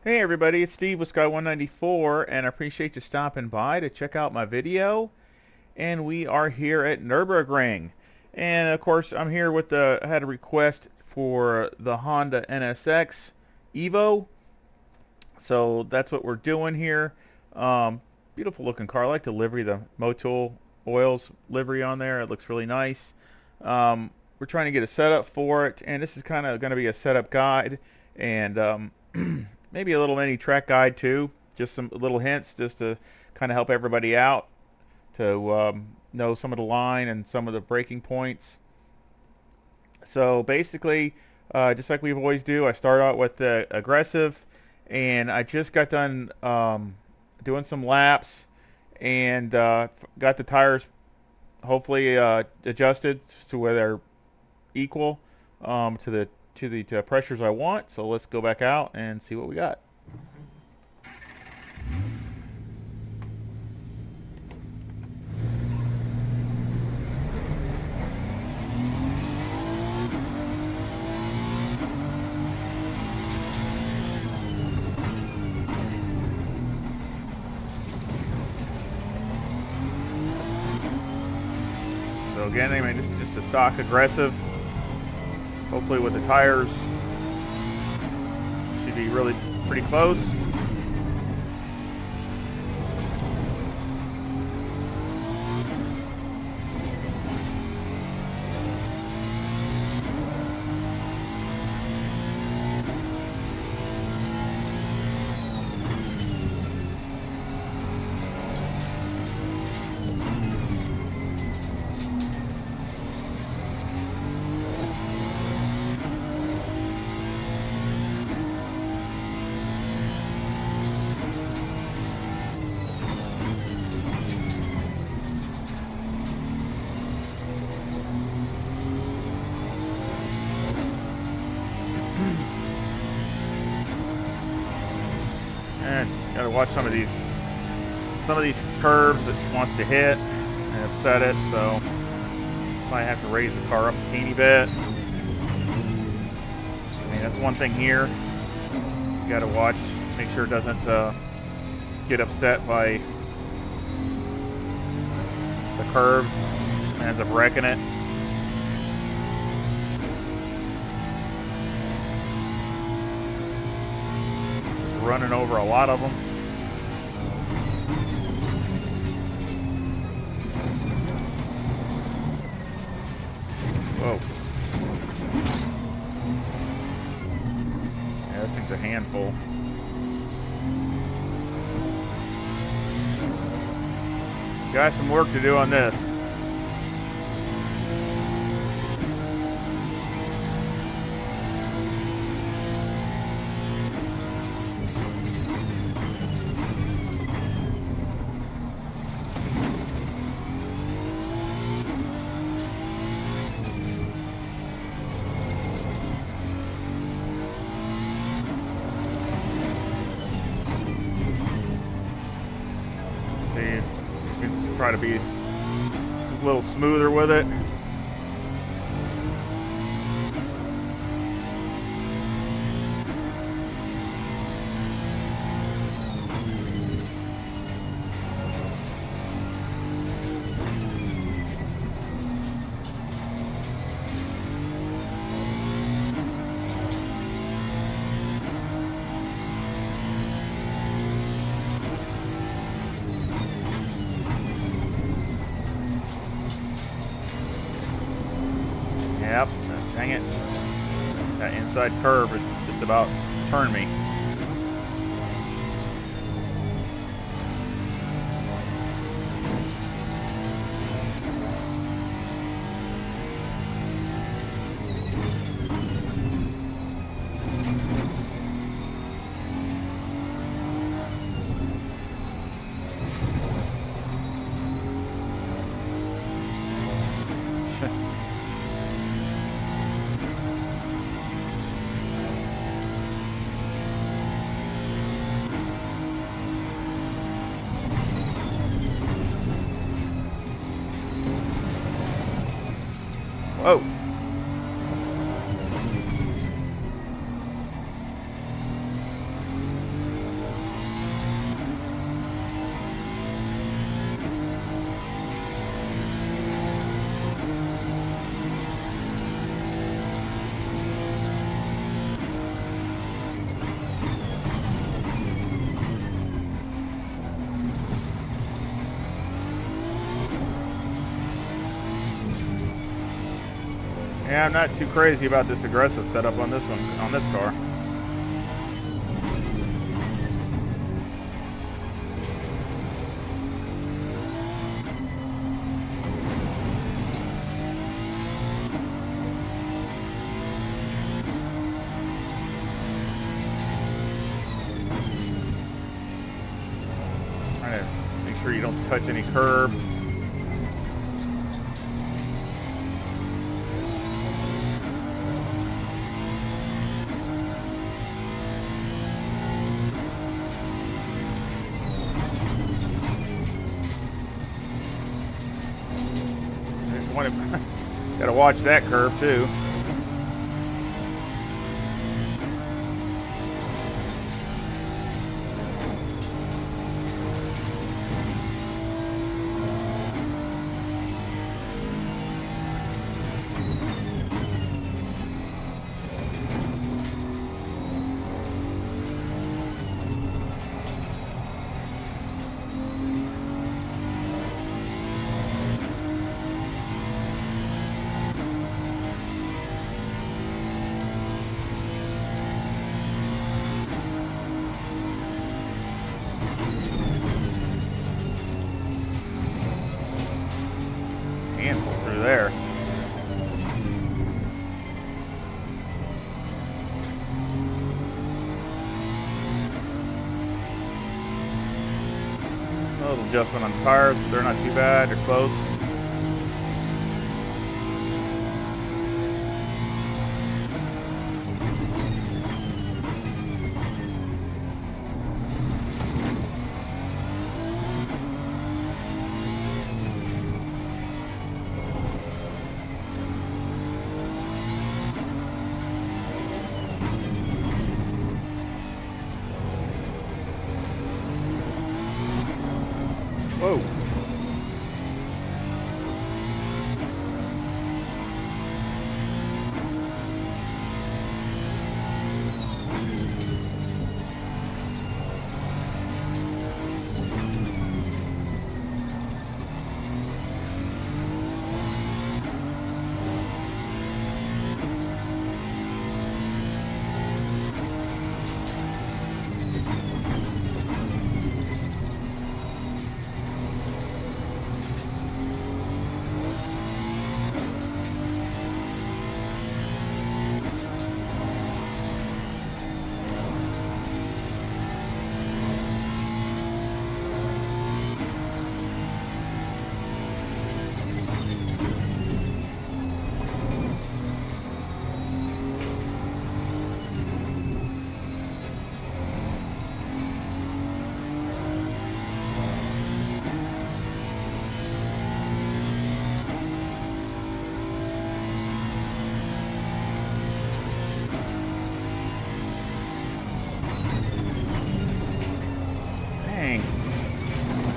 Hey everybody, it's Steve with Sky 194, and I appreciate you stopping by to check out my video. And we are here at Nurburgring, and of course I'm here with I had a request for the Honda NSX EVO, so that's what we're doing here. Beautiful looking car. I like the livery, the Motul Oils livery on there. It looks really nice. We're trying to get a setup for it, and this is kind of going to be a setup guide, and maybe a little mini track guide too. Just some little hints just to kind of help everybody out to know some of the line and some of the breaking points. So basically, just like we always do, I start out with the aggressive, and I just got done doing some laps and got the tires hopefully adjusted to where they're equal to the pressures I want. So let's go back out and see what we got. So again, I mean, this is just a stock aggressive. Hopefully with the tires, should be really pretty close. And gotta watch some of these curves it wants to hit and upset it, so might have to raise the car up a teeny bit. I mean, that's one thing here. You gotta watch, make sure it doesn't get upset by the curves and ends up wrecking it. Running over a lot of them. Whoa. Yeah, this thing's a handful. Got some work to do on this. Try to be a little smoother with it. Yep, dang it. That inside curve is just about turned me. Yeah, I'm not too crazy about this aggressive setup on this one, on this car. Trying to make sure you don't touch any curb. Gotta watch that curve too. Handful through there. A little adjustment on the tires, but they're not too bad. They're close. Whoa.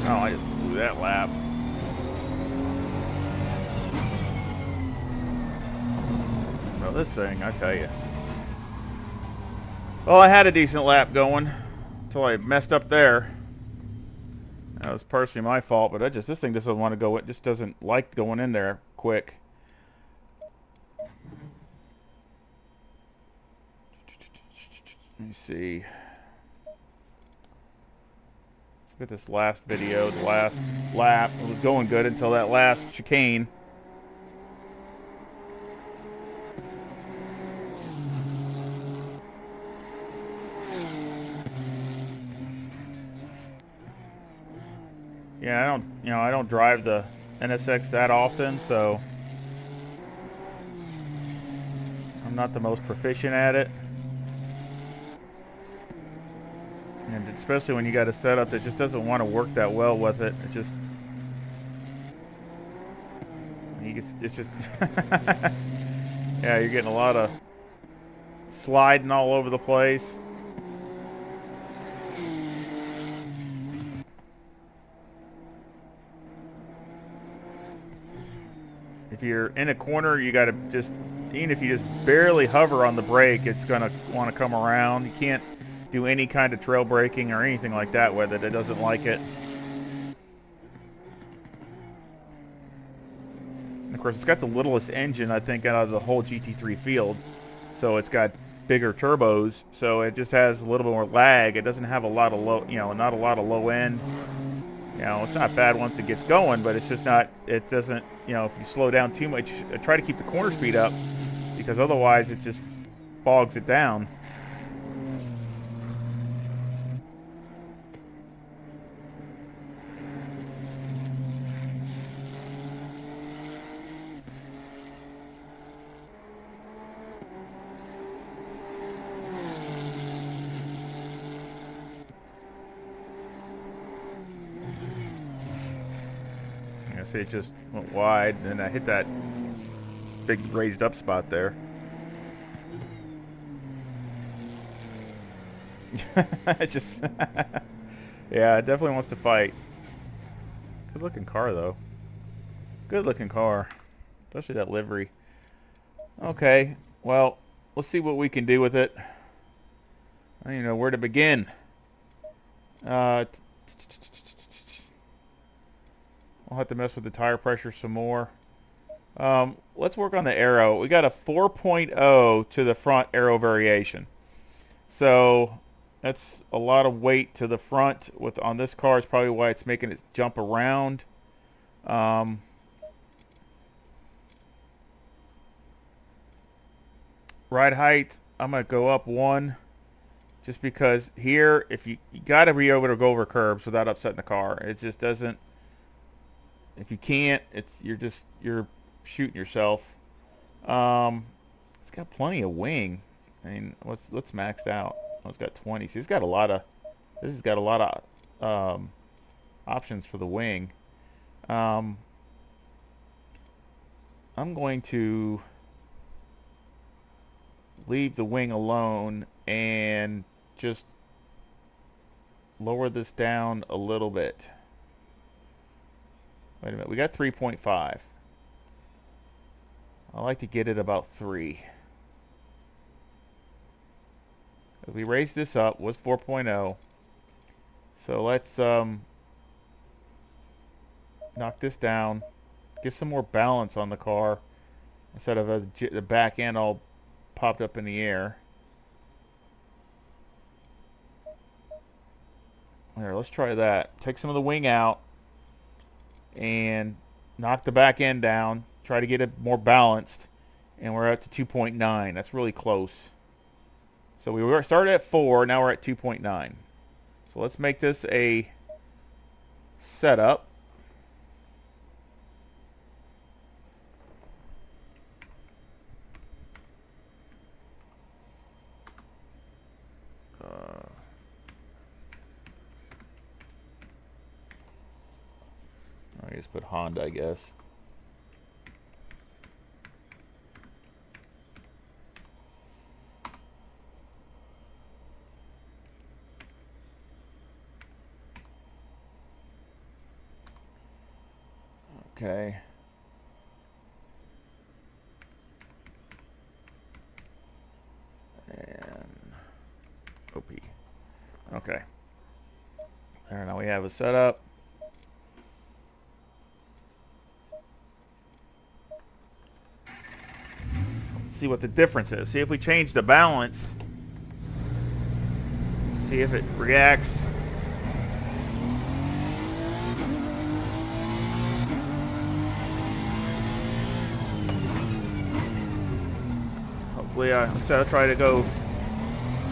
Oh, I just blew that lap. So this thing, I tell you. Well, I had a decent lap going until I messed up there. That was partially my fault, but this thing doesn't want to go. It just doesn't like going in there quick. Let me see. Look at this last video, the last lap. It was going good until that last chicane. Yeah, I don't drive the NSX that often, so I'm not the most proficient at it. And especially when you got a setup that just doesn't want to work that well with it. It just, it's just, yeah, you're getting a lot of sliding all over the place. If you're in a corner, you got to just, even if you just barely hover on the brake, it's going to want to come around. You can't do any kind of trail braking or anything like that with it. It doesn't like it. And of course, it's got the littlest engine, I think, out of the whole GT3 field. So it's got bigger turbos, so it just has a little bit more lag. It doesn't have a lot of low, not a lot of low end. It's not bad once it gets going, but it's just not, it doesn't, if you slow down too much, try to keep the corner speed up, because otherwise it just bogs it down. See, it just went wide, and I hit that big raised up spot there. It just, yeah, it definitely wants to fight. Good looking car, though. Good looking car, especially that livery. Okay, well, let's see what we can do with it. I don't even know where to begin. I'll have to mess with the tire pressure some more. Let's work on the aero. We got a 4.0 to the front aero variation. So that's a lot of weight to the front on this car. Is probably why it's making it jump around. Ride height, I'm going to go up 1. Just because here, if you got to be able to go over curbs without upsetting the car. It just doesn't. If you can't, you're shooting yourself. It's got plenty of wing. I mean, what's maxed out? Oh, it's got 20. See, this has got a lot of options for the wing. I'm going to leave the wing alone and just lower this down a little bit. Wait a minute, we got 3.5. I like to get it about 3. We raised this up, was 4.0. So let's knock this down, get some more balance on the car instead of the back end all popped up in the air. Here, let's try that. Take some of the wing out and knock the back end down, try to get it more balanced, and we're up to 2.9. That's really close. So we started at 4, now we're at 2.9. So let's make this a setup. I just put Honda, I guess. Okay. And OP. Okay. There, now we have a setup. See what the difference is. See if we change the balance. See if it reacts. Hopefully I'll try to go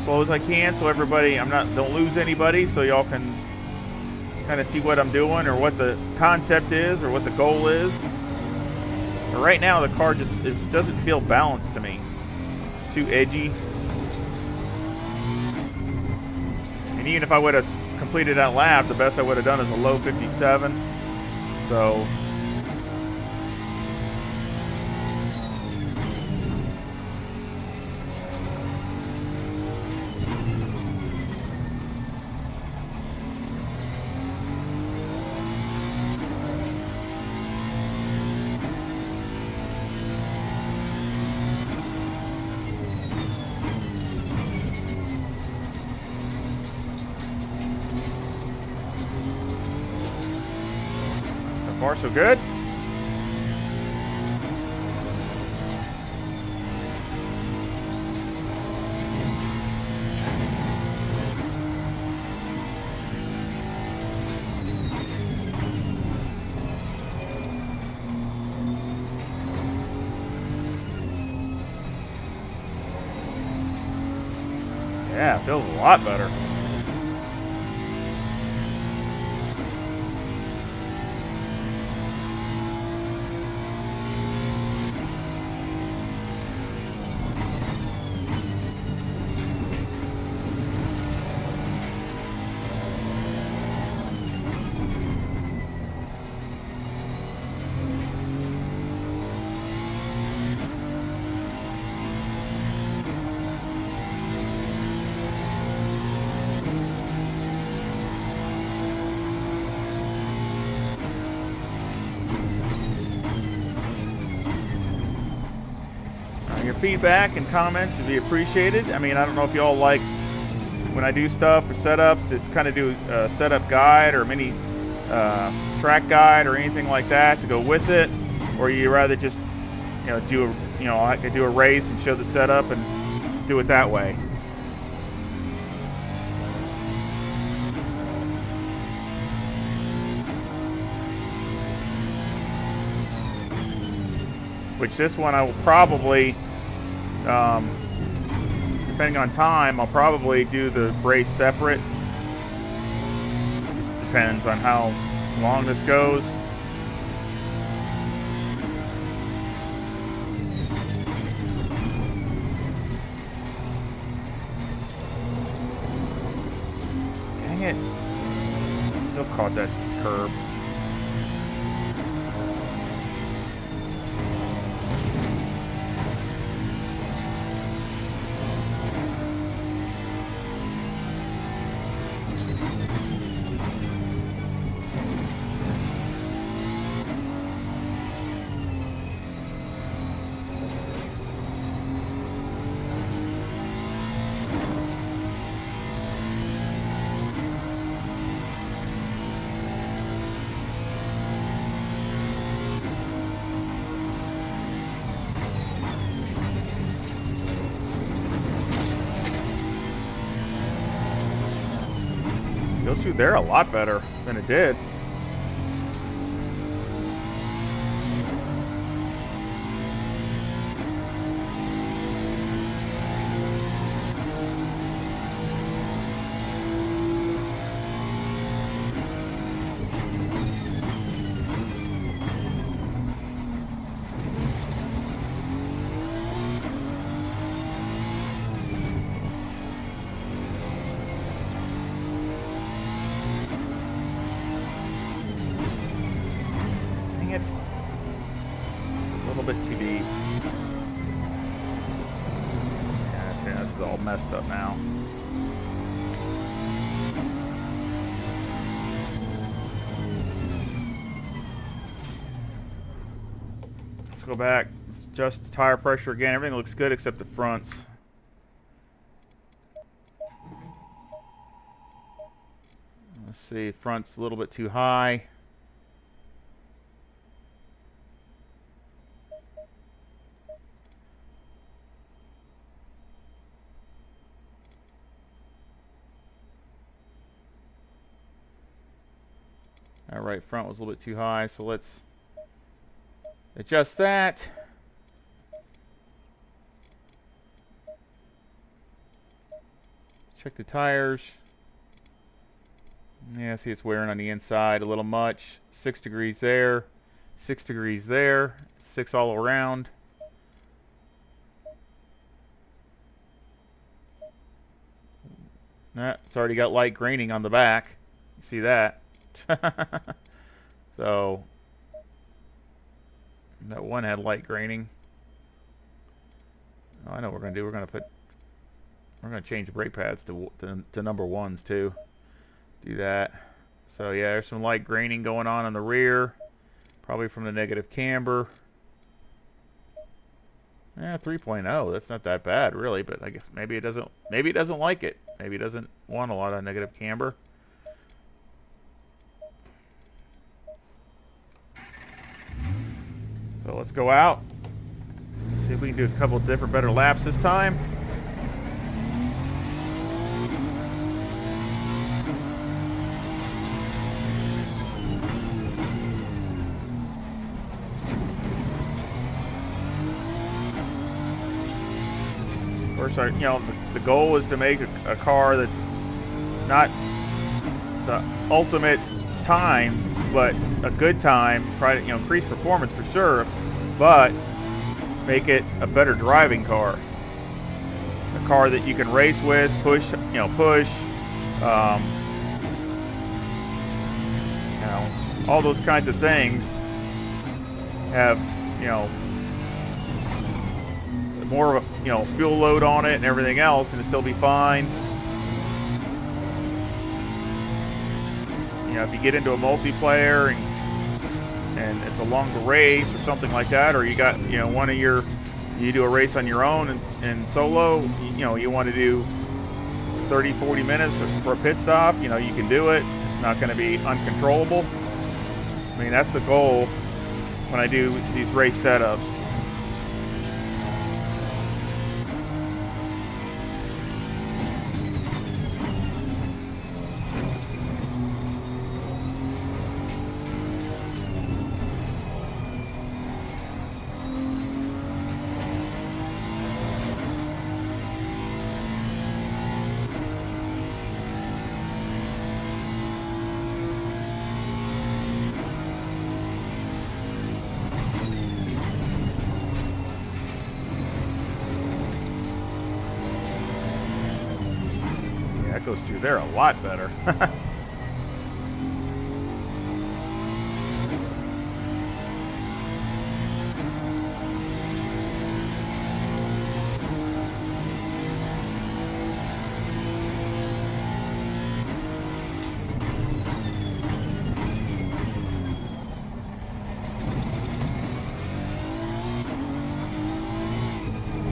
slow as I can so everybody, don't lose anybody, so y'all can kind of see what I'm doing or what the concept is or what the goal is. But right now the car just doesn't feel balanced to me. It's too edgy. And even if I would have completed that lap, the best I would have done is a low 57. So far so good. Yeah, it feels a lot better. Your feedback and comments would be appreciated. I mean, I don't know if y'all like when I do stuff for setups to kind of do a setup guide or mini track guide or anything like that to go with it, or you rather just do a I could do a race and show the setup and do it that way. Which this one I will probably, depending on time, I'll probably do the race separate. Just depends on how long this goes. Dang it. Still caught that curb. Goes through there a lot better than it did. It's a little bit too deep. Yeah, see, that's all messed up now. Let's go back, adjust the tire pressure again. Everything looks good except the fronts. Let's see, front's a little bit too high. All right, front was a little bit too high, so let's adjust that. Check the tires. Yeah, see it's wearing on the inside a little much. 6 degrees there, 6 degrees there, 6 all around. Nah, it's already got light graining on the back. You see that? So that one had light graining. Oh, I know what we're gonna do. We're gonna change the brake pads to number ones too. Do that. So yeah, there's some light graining going on the rear, probably from the negative camber. Yeah, 3.0. That's not that bad really, but I guess maybe it doesn't like it. Maybe it doesn't want a lot of negative camber. So let's go out. See if we can do a couple different better laps this time. course, you know, the goal is to make a car that's not the ultimate time, but a good time. Try to, you know, increase performance for sure, but make it a better driving car. A car that you can race with, push, you know, you know, all those kinds of things. Have, you know, more of a, you know, fuel load on it and everything else, and it'll still be fine. You know, if you get into a multiplayer and it's a longer race or something like that, or you got, you know, you do a race on your own and solo, you know, you want to do 30-40 minutes for a pit stop, you know, you can do it. It's not going to be uncontrollable. I mean, that's the goal when I do these race setups. That goes through there a lot better.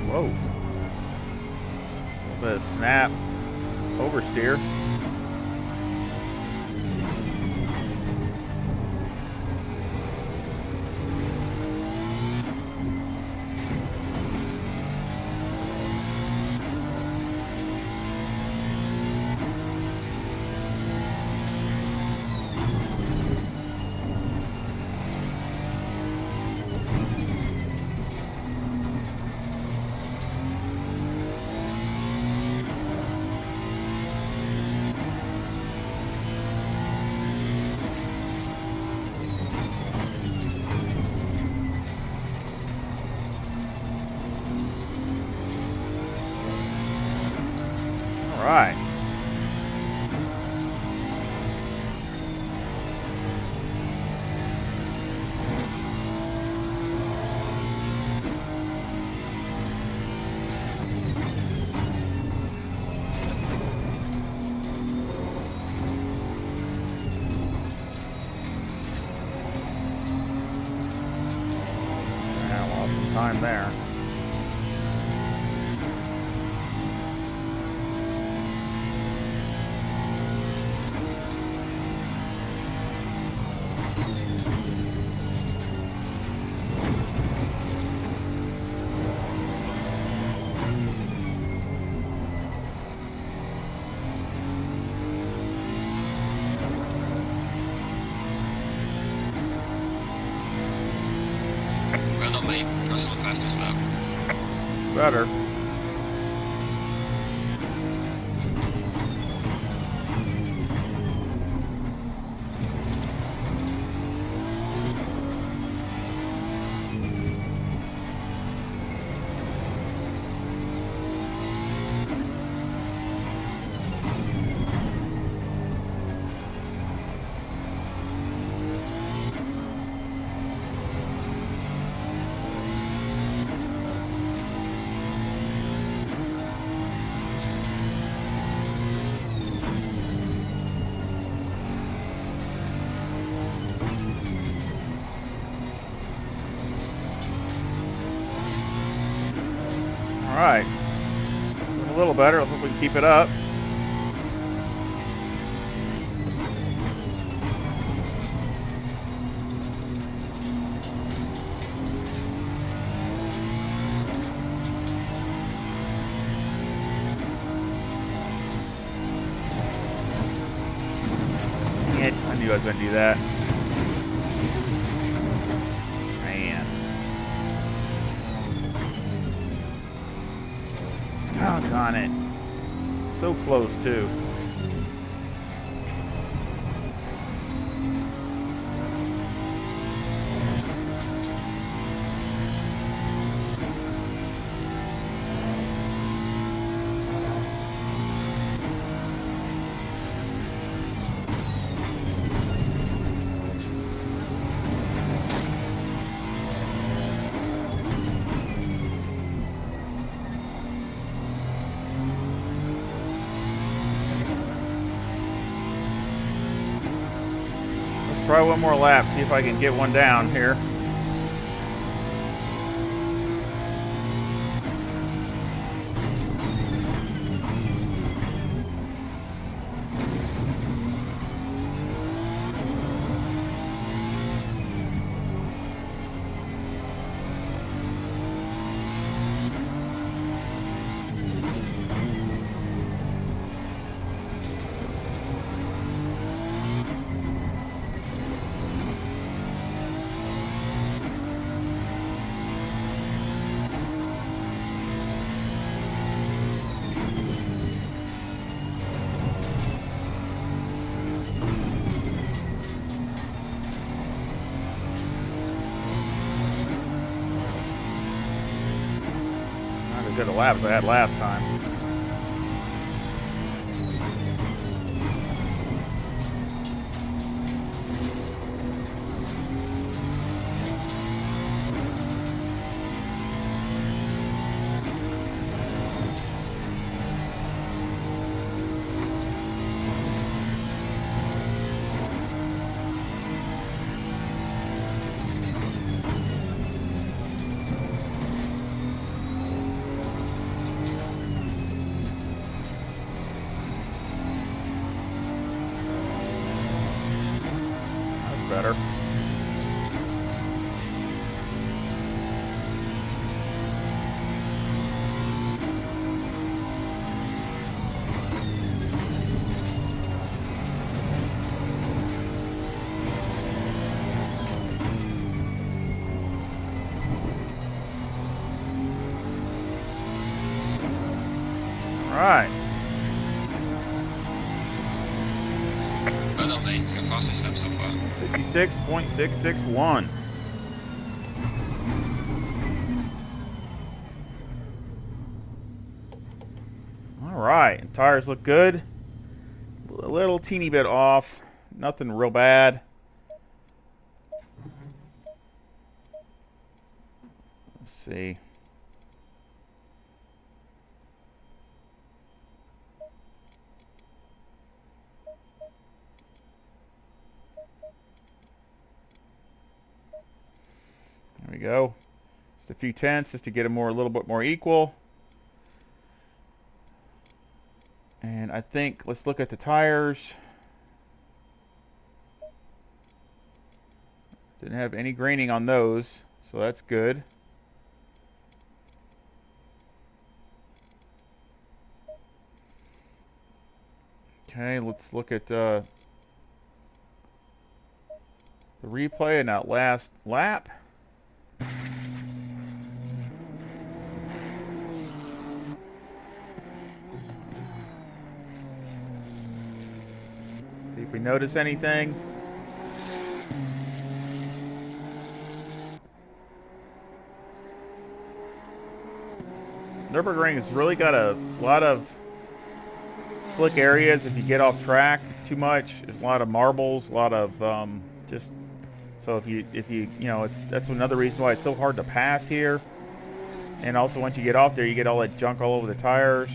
Whoa. A little bit of snap. Oversteer. All right. I lost some time there. Well done, mate. That's on the fastest lap. Better. All right. A little better. I hope we can keep it up. I knew I was going to do that. Man. Doggone it. So close, too. Try one more lap, see if I can get one down here. Good a lap as I had last time. Better. All right. Well done, mate. Your fastest lap so far. 56.661. All right, tires look good. A little teeny bit off, nothing real bad. Let's see. There we go. Just a few tenths just to get them a little bit more equal. And I think, let's look at the tires. Didn't have any graining on those, so that's good. Okay, let's look at the replay in that last lap. See if we notice anything. Nurburgring has really got a lot of slick areas if you get off track too much. There's a lot of marbles, a lot of just so if you know, that's another reason why it's so hard to pass here. And also once you get off there, you get all that junk all over the tires.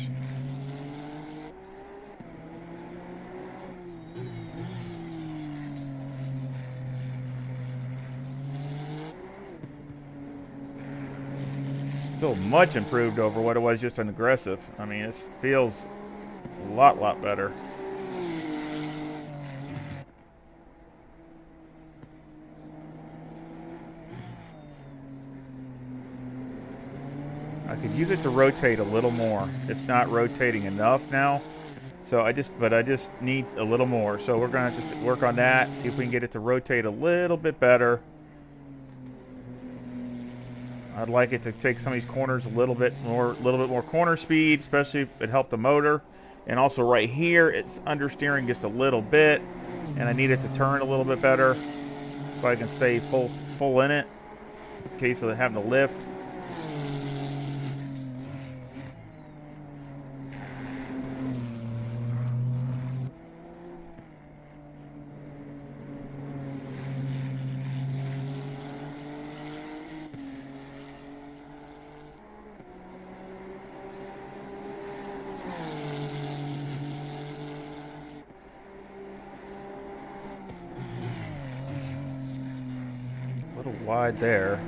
Still much improved over what it was just on aggressive. I mean, it feels a lot better. I could use it to rotate a little more. It's not rotating enough now. So I just need a little more. So we're gonna have to work on that, see if we can get it to rotate a little bit better. I'd like it to take some of these corners a little bit more corner speed, especially if it helped the motor. And also right here, it's understeering just a little bit, and I need it to turn a little bit better so I can stay full in it in case of having to lift. A little wide there.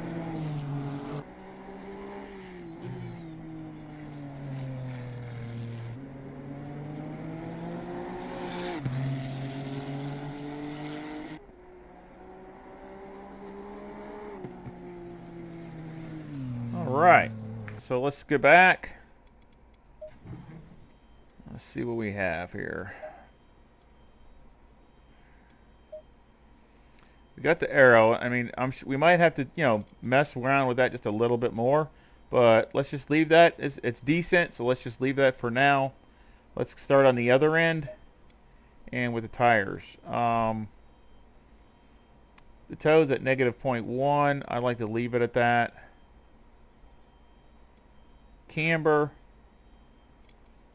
Alright, so let's get back. Let's see what we have here. We got the arrow. I mean, we might have to, you know, mess around with that just a little bit more, but let's just leave that. It's decent, so let's just leave that for now. Let's start on the other end and with the tires. The toes at -0.1. I'd like to leave it at that. Camber.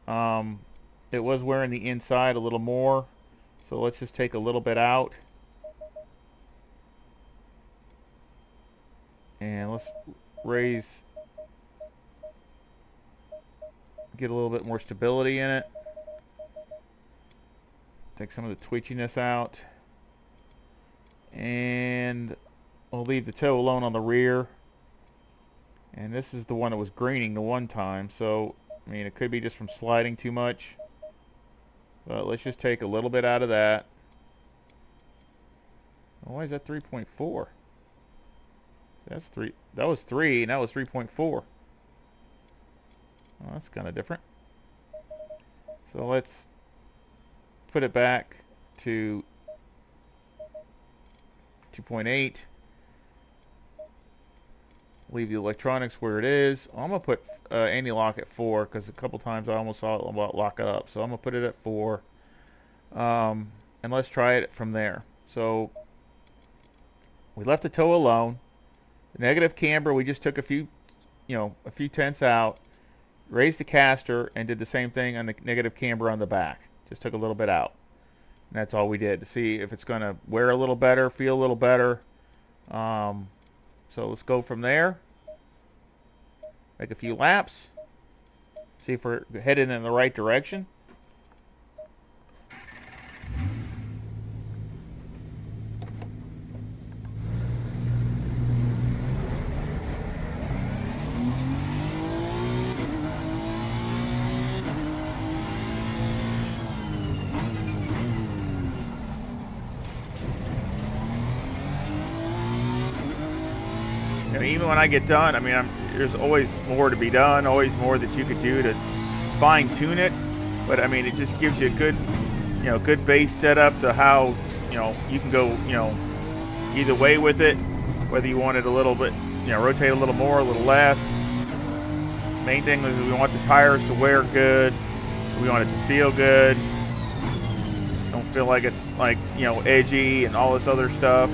It was wearing the inside a little more, so let's just take a little bit out. And let's raise, get a little bit more stability in it. Take some of the twitchiness out. And we'll leave the toe alone on the rear. And this is the one that was greening the one time, so I mean it could be just from sliding too much. But let's just take a little bit out of that. Why is that 3.4? That's 3. That was 3, and that was 3.4. Well, that's kind of different. So let's put it back to 2.8. Leave the electronics where it is. I'm going to put anti-lock at 4 because a couple times I almost saw it lock it up. So I'm going to put it at 4. And let's try it from there. So we left the toe alone. The negative camber, we just took a few tenths out, raised the caster, and did the same thing on the negative camber on the back. Just took a little bit out. And that's all we did to see if it's going to wear a little better, feel a little better. So let's go from there. Make a few laps. See if we're headed in the right direction. Even when I get done, I mean, there's always more to be done, always more that you could do to fine-tune it. But I mean, it just gives you a good, good base setup to how, you can go, either way with it. Whether you want it a little bit, rotate a little more, a little less. Main thing is we want the tires to wear good. We want it to feel good. Don't feel like it's like, edgy and all this other stuff.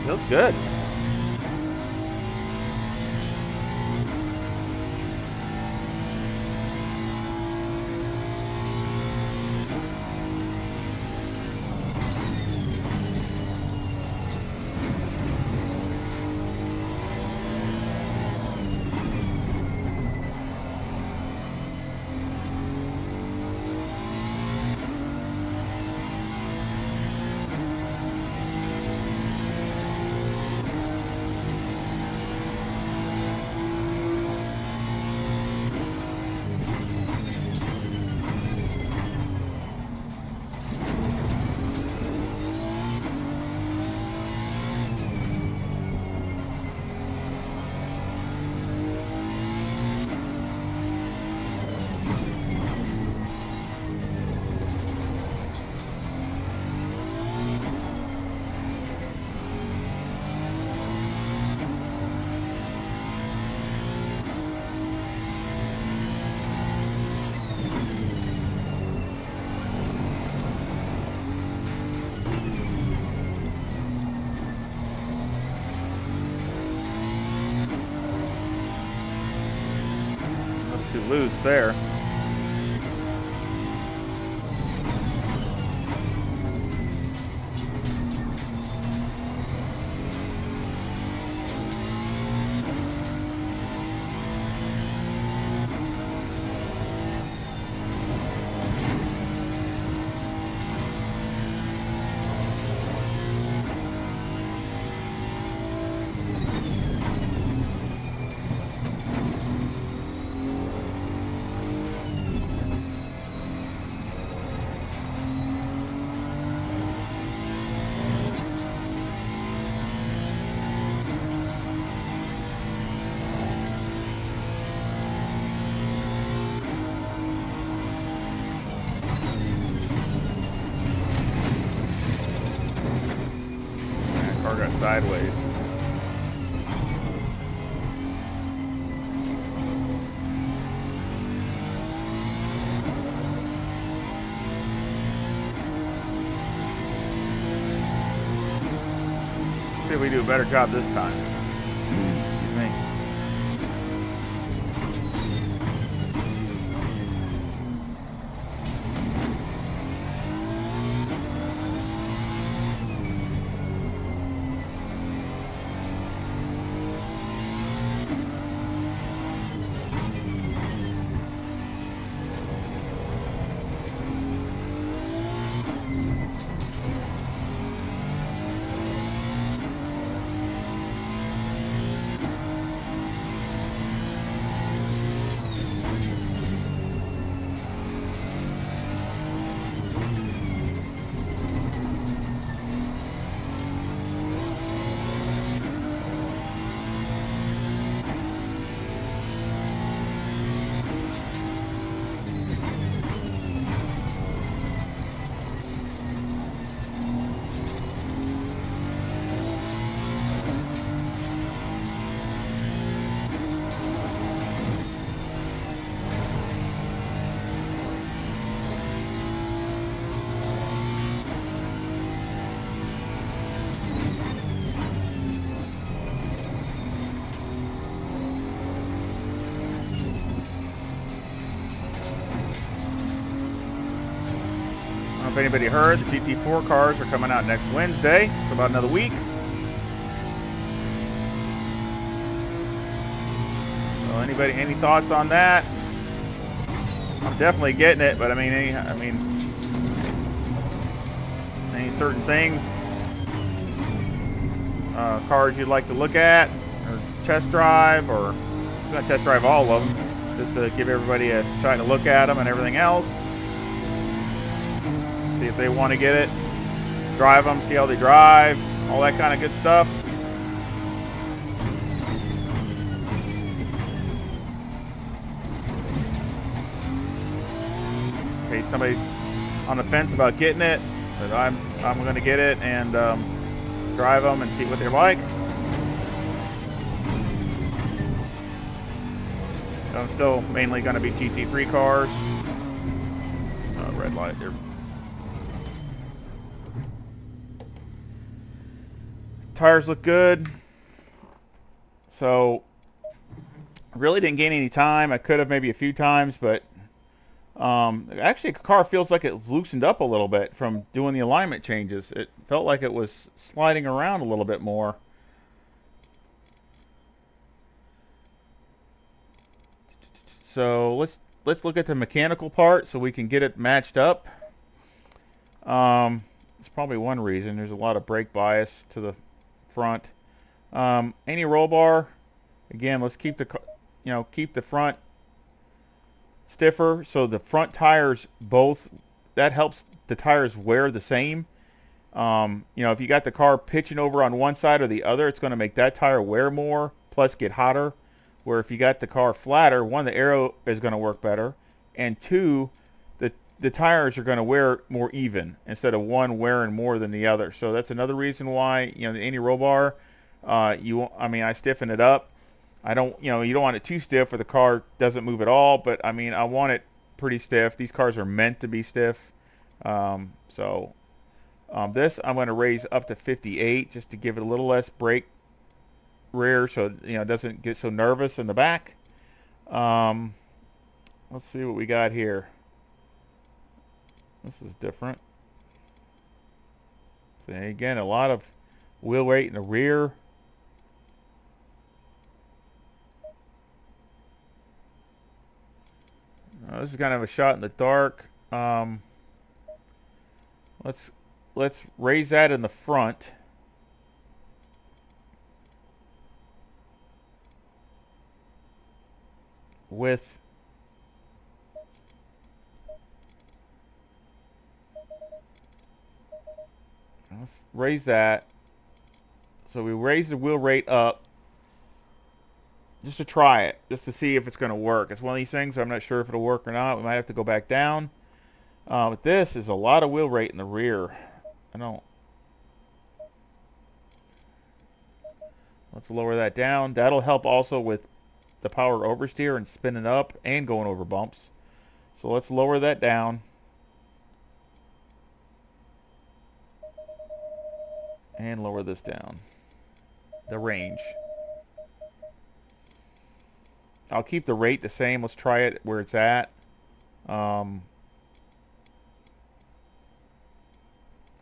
Feels good. loose there. Car got sideways. See if we do a better job this time. Excuse me. If anybody heard, the GT4 cars are coming out next Wednesday, for about another week. So any thoughts on that? I'm definitely getting it, but I mean any certain things, cars you'd like to look at or test drive, or not test drive all of them, just to give everybody a try to look at them and everything else. See if they want to get it, drive them, see how they drive, all that kind of good stuff. In case somebody's on the fence about getting it, but I'm going to get it and drive them and see what they're like. I'm still mainly going to be GT3 cars. Red light there. Tires look good. So I really didn't gain any time. I could have maybe a few times, but actually the car feels like it's loosened up a little bit from doing the alignment changes. It felt like it was sliding around a little bit more. So let's look at the mechanical part so we can get it matched up. It's probably one reason. There's a lot of brake bias to the front. Anti-roll bar, again, let's keep the front stiffer, so the front tires that helps the tires wear the same. If you got the car pitching over on one side or the other, it's going to make that tire wear more, plus get hotter. Where if you got the car flatter, one, the aero is going to work better, and two, the tires are going to wear more even instead of one wearing more than the other. So that's another reason why, the anti-roll bar, I stiffen it up. I don't, you don't want it too stiff where the car doesn't move at all, but I want it pretty stiff. These cars are meant to be stiff. This I'm going to raise up to 58 just to give it a little less brake rear, so it doesn't get so nervous in the back. Let's see what we got here. This is different. So again, a lot of wheel weight in the rear. This is kind of a shot in the dark. Let's raise that in the front. With let's raise that. So we raise the wheel rate up just to try it, just to see if it's going to work. It's one of these things I'm not sure if it'll work or not. We might have to go back down. But this is a lot of wheel rate in the rear. Let's lower that down. That'll help also with the power oversteer and spinning up and going over bumps. So let's lower that down. And lower this down. The range. I'll keep the rate the same. Let's try it where it's at.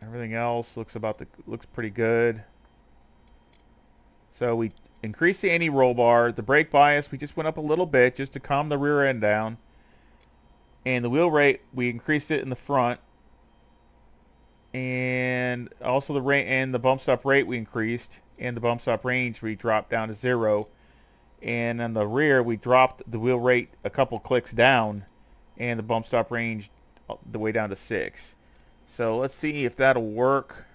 Everything else looks pretty good. So we increased the anti-roll bar. The brake bias we just went up a little bit just to calm the rear end down. And the wheel rate we increased it in the front. And also the rate and the bump stop rate we increased, and the bump stop range we dropped down to 0. And on the rear we dropped the wheel rate a couple clicks down, and the bump stop range the way down to 6. So let's see if that'll work.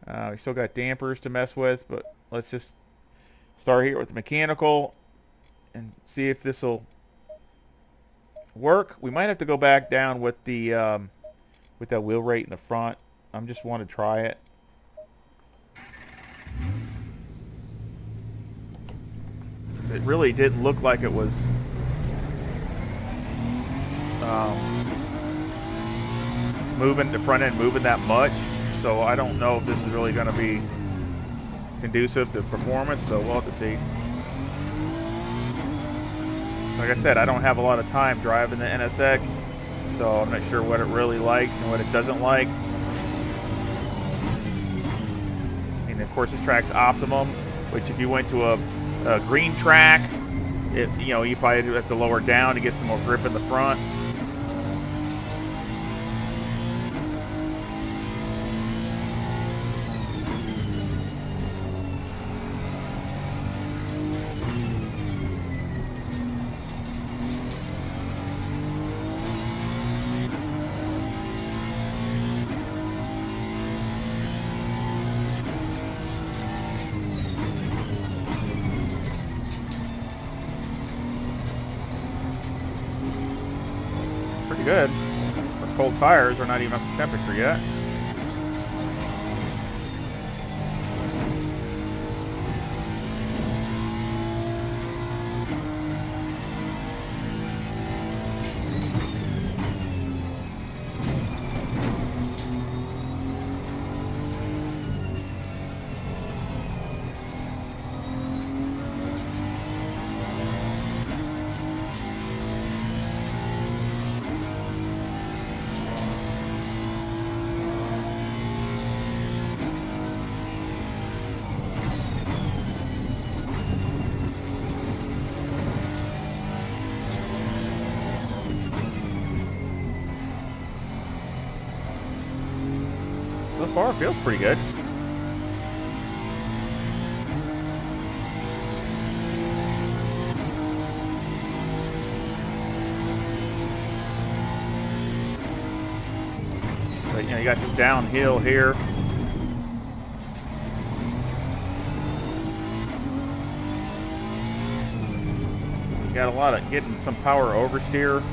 We still got dampers to mess with, but let's just start here with the mechanical and see if this will work. We might have to go back down with the with that wheel rate in the front. I just want to try it. It really didn't look like it was moving the front end, moving that much. So I don't know if this is really going to be conducive to performance. So we'll have to see. Like I said, I don't have a lot of time driving the NSX, so I'm not sure what it really likes and what it doesn't like. And of course, this track's optimum, which if you went to a green track, you probably have to lower down to get some more grip in the front. Pretty good. The cold tires are not even up to temperature yet. So far, it feels pretty good. But you got this downhill here. You got a lot of getting some power oversteer.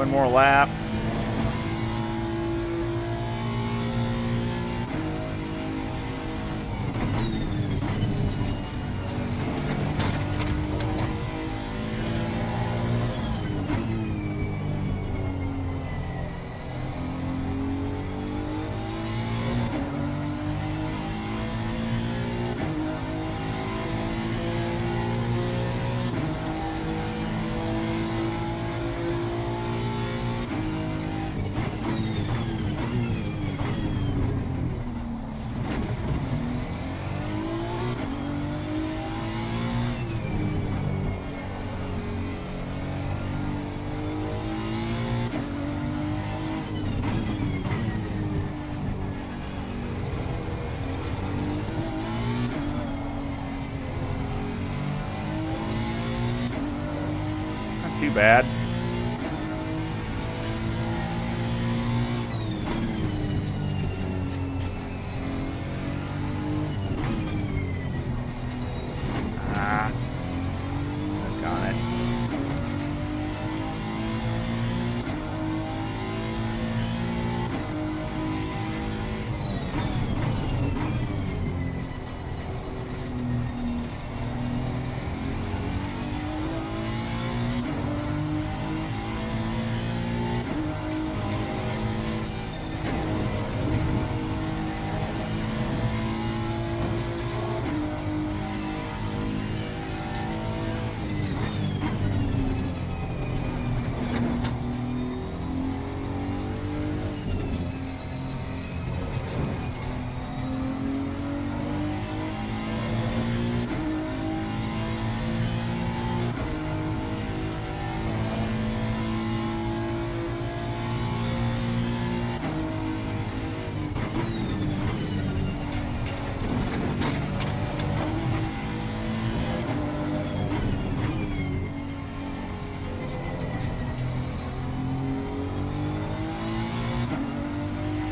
One more lap. Too bad. Got it.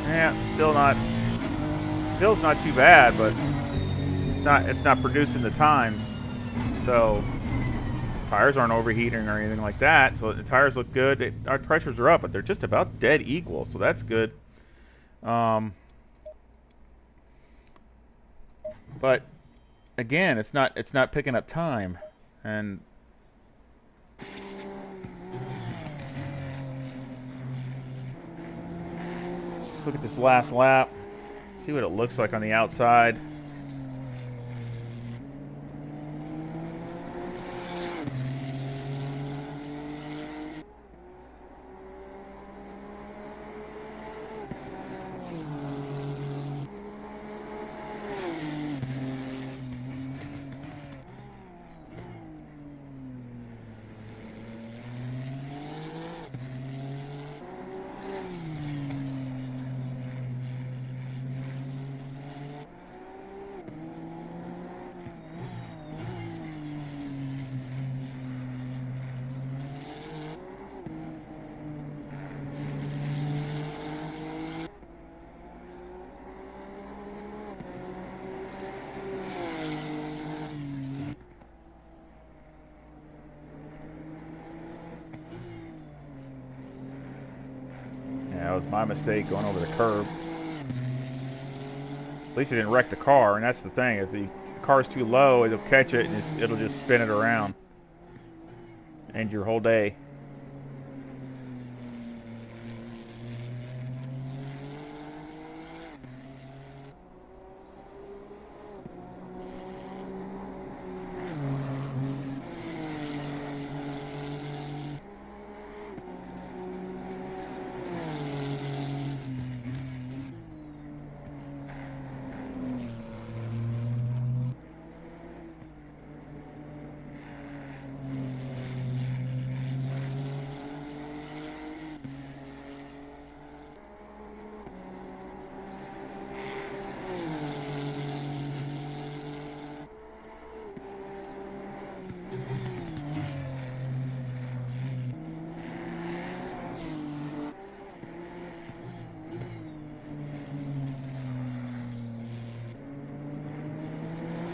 Yeah, still's not too bad, but it's not producing the times. So tires aren't overheating or anything like that. So the tires look good. Our pressures are up, but they're just about dead equal. So that's good. But again, it's not picking up time, and let's look at this last lap. See what it looks like on the outside. That was my mistake going over the curb. At least it didn't wreck the car, and that's the thing. If the car's too low, it'll catch it and it'll just spin it around. End your whole day.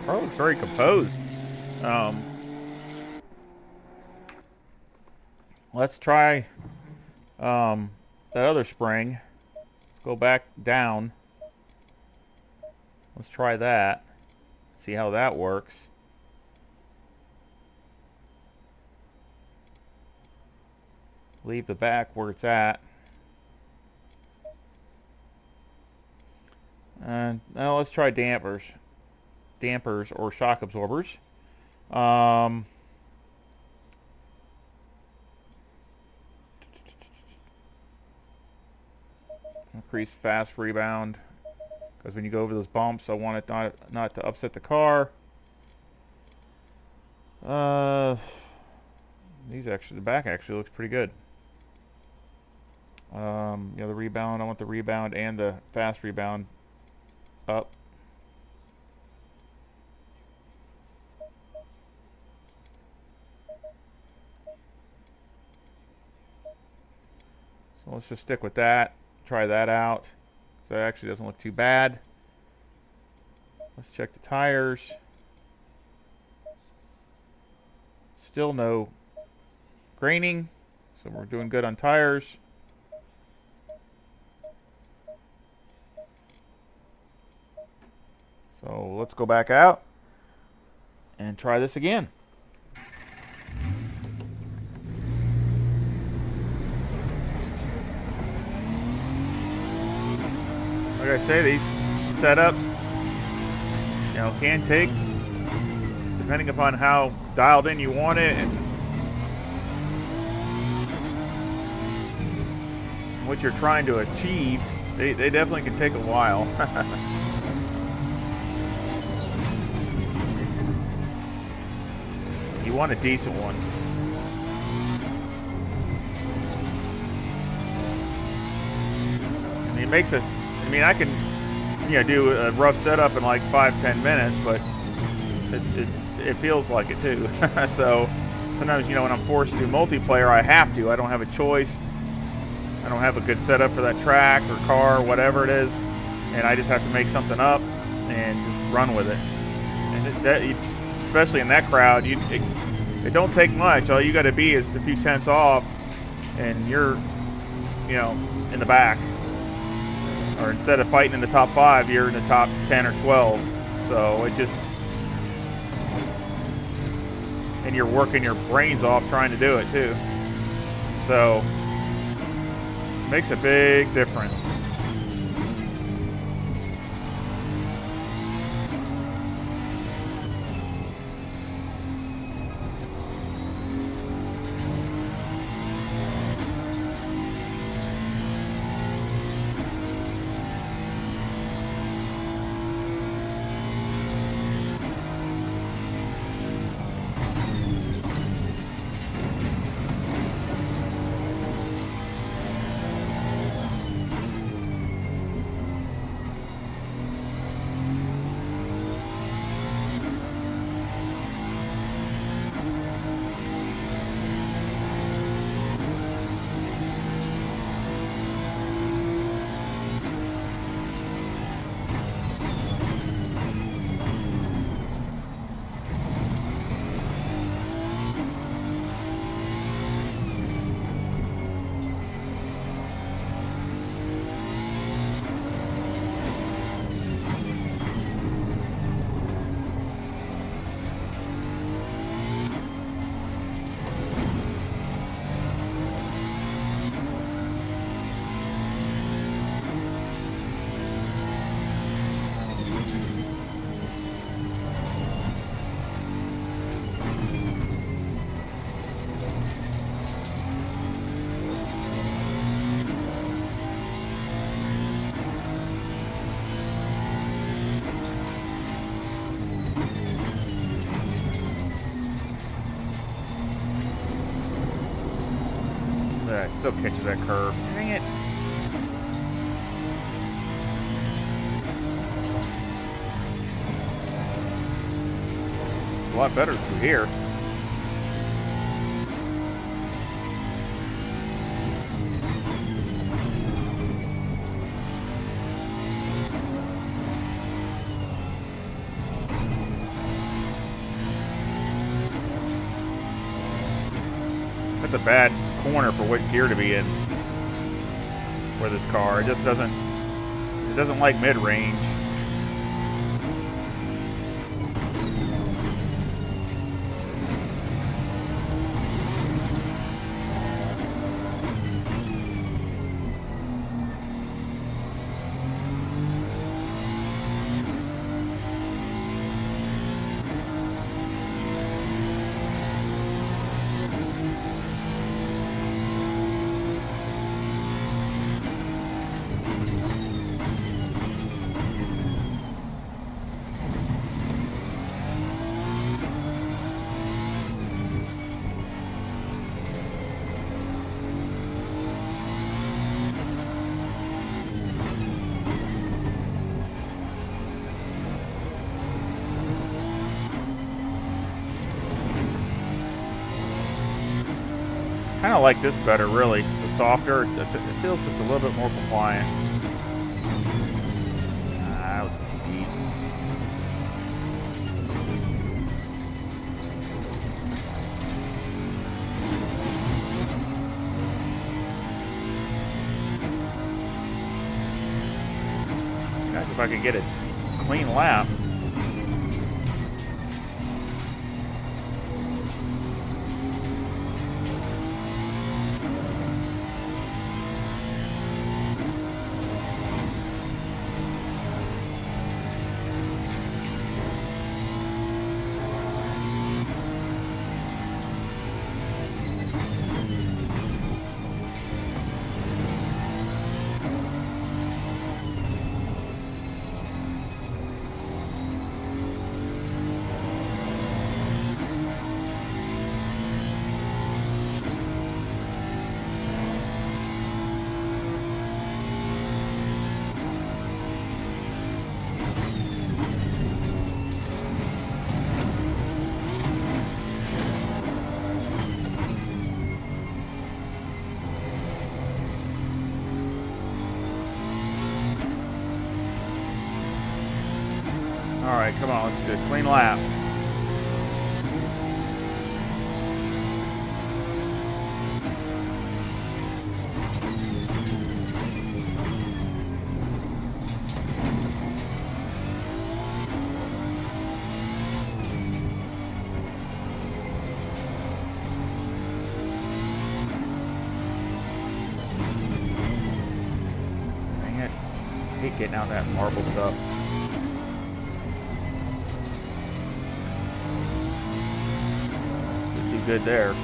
Car looks very composed. Let's try that other spring. Let's go back down. Let's try that. See how that works. Leave the back where it's at. And now let's try dampers or shock absorbers. Increase fast rebound, because when you go over those bumps, I want it not to upset the car. The back actually looks pretty good. The rebound, I want the rebound and the fast rebound up. So let's just stick with that. Try that out. So it actually doesn't look too bad. Let's check the tires. Still no graining, so we're doing good on tires. So let's go back out and try this again. Like I say, these setups, can take, depending upon how dialed in you want it and what you're trying to achieve, they definitely can take a while. You want a decent one. I can do a rough setup in like 5-10 minutes, but it feels like it too. So sometimes when I'm forced to do multiplayer, I have to. I don't have a choice. I don't have a good setup for that track or car or whatever it is, and I just have to make something up and just run with it. And especially in that crowd, it don't take much. All you got to be is a few tenths off, and you're in the back. Or instead of fighting in the top 5, you're in the top 10 or 12. So and you're working your brains off trying to do it too. So it makes a big difference. Still catches that curve. Dang it. A lot better through here. That's a bad corner for what gear to be in. for this car. It just doesn't. It doesn't like mid-range. Kind of like this better, really. The softer, it feels just a little bit more compliant. That was too deep. Guys, if I could get a clean lap. Alright, come on, let's do a clean lap. Dang it. I hate getting out that marble stuff. Good there.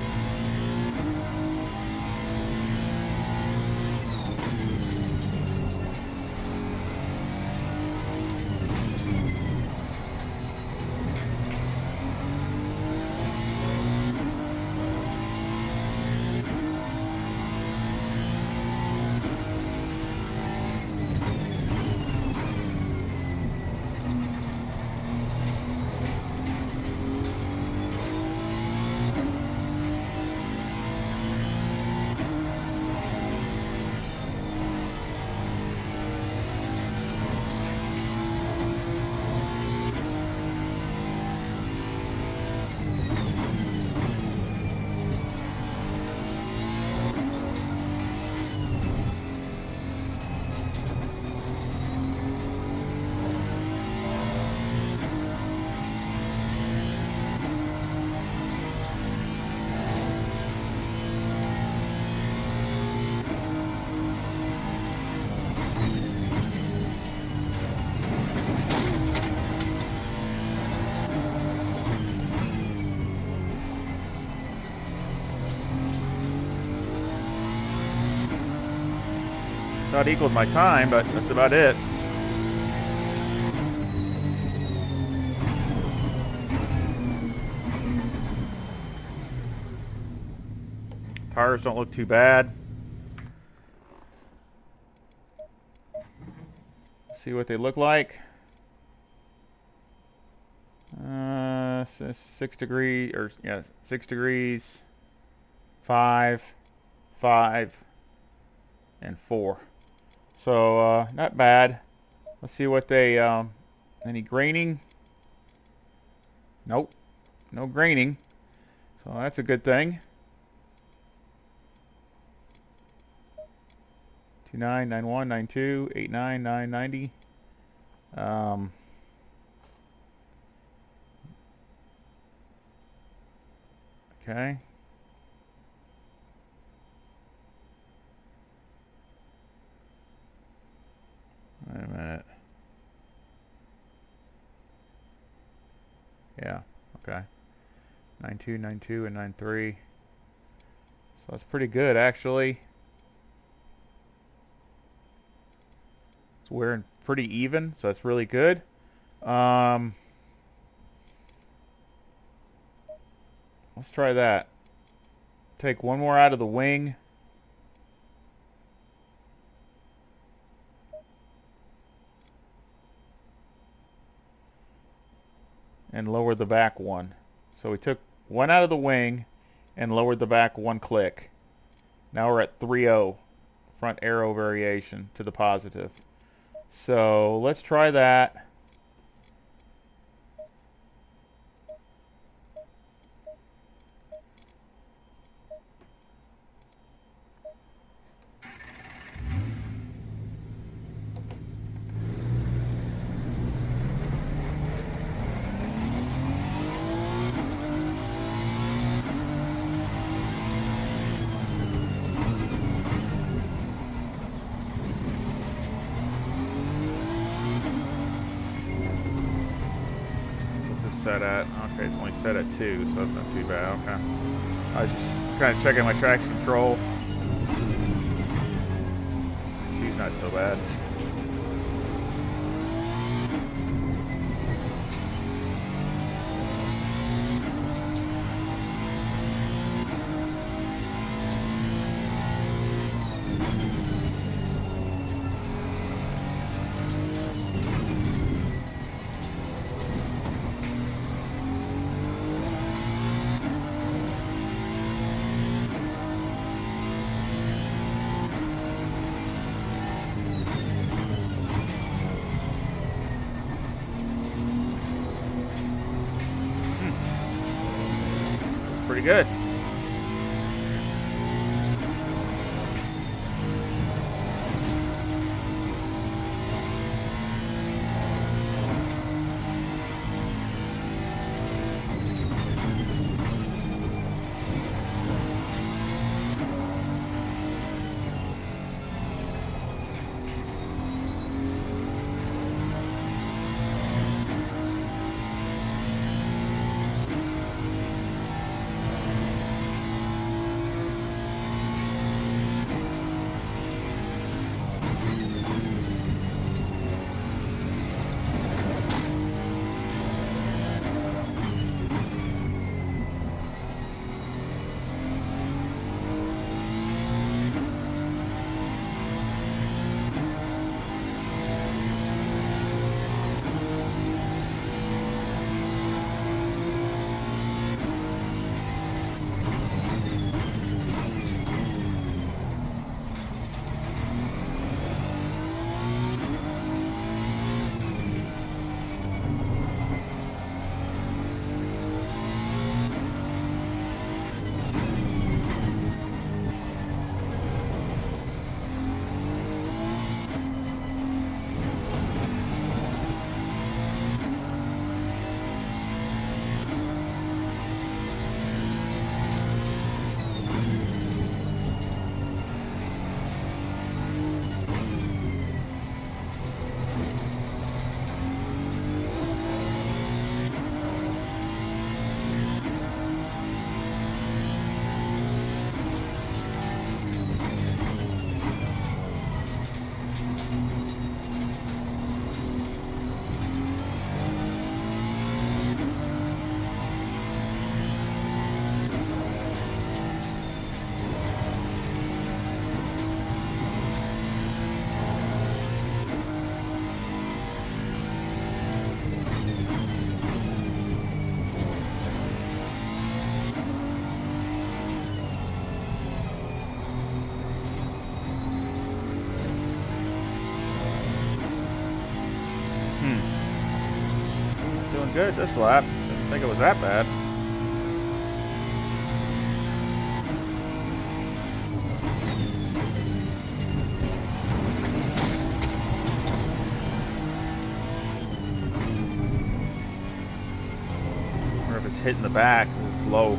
Not equaled my time, but that's about it. Tires don't look too bad. See what they look like. 6 degrees, or yeah, 6 degrees, 5, 5, and 4. So not bad. Let's see what they any graining. Nope, no graining, so that's a good thing. 29, 91, 92, 89, 990. Okay. Wait a minute. Yeah, okay. 92, 92, and 93. So that's pretty good, actually. It's wearing pretty even, so that's really good. Let's try that. Take one more out of the wing. And lower the back one. So we took one out of the wing and lowered the back one click. Now we're at 3.0 front aero variation to the positive. So let's try that. Set at, okay, it's only set at 2, so that's not too bad. Okay, I was just kind of checking my traction control. 2's not so bad. Pretty good. Doing good this lap. Didn't think it was that bad. hitting the back. It's low.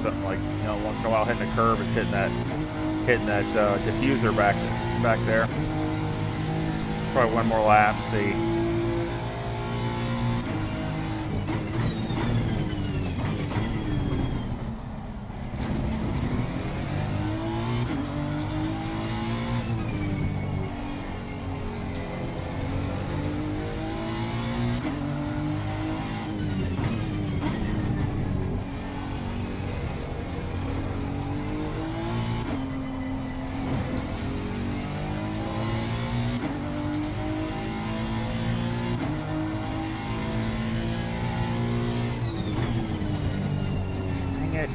Something like, you know, once in a while hitting a curve, it's hitting that diffuser back there. Let's try one more lap. See. It.